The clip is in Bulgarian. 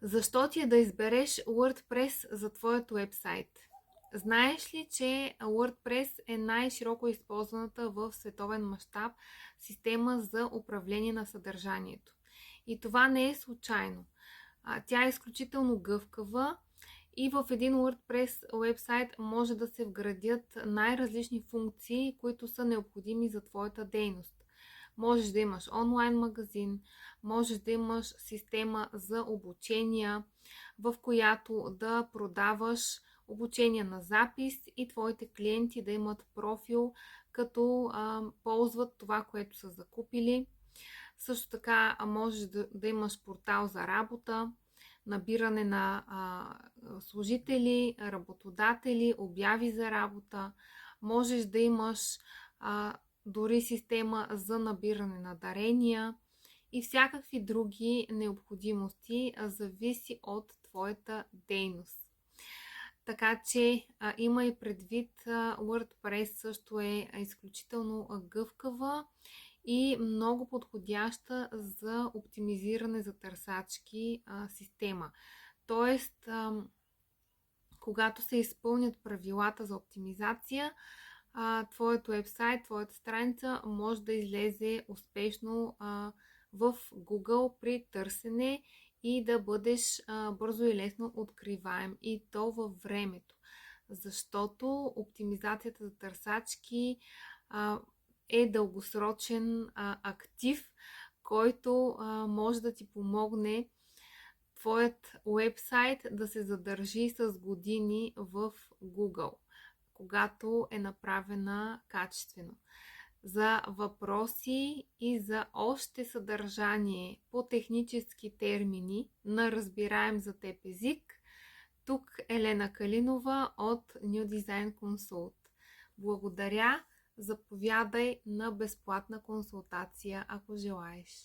Защо ти е да избереш WordPress за твоят уебсайт? Знаеш ли, че WordPress е най-широко използваната в световен мащаб система за управление на съдържанието? И това не е случайно. Тя е изключително гъвкава и в един WordPress уебсайт може да се вградят най-различни функции, които са необходими за твоята дейност. Можеш да имаш онлайн магазин, можеш да имаш система за обучения, в която да продаваш обучения на запис и твоите клиенти да имат профил, като ползват това, което са закупили. Също така можеш да имаш портал за работа, набиране на служители, работодатели, обяви за работа. Можеш да имаш дори система за набиране на дарения и всякакви други необходимости, зависи от твоята дейност. Така че има и предвид, WordPress също е изключително гъвкава и много подходяща за оптимизиране за търсачки система. Тоест, когато се изпълнят правилата за оптимизация, твоят уебсайт, твоята страница може да излезе успешно в Google при търсене и да бъдеш бързо и лесно откриваем, и то във времето. Защото оптимизацията за търсачки е дългосрочен актив, който може да ти помогне твоят уебсайт да се задържи с години в Google, когато е направена качествено. За въпроси и за още съдържание по технически термини на разбираем за теб език, тук Елена Калинова от New Design Consult. Благодаря, заповядай на безплатна консултация, ако желаеш.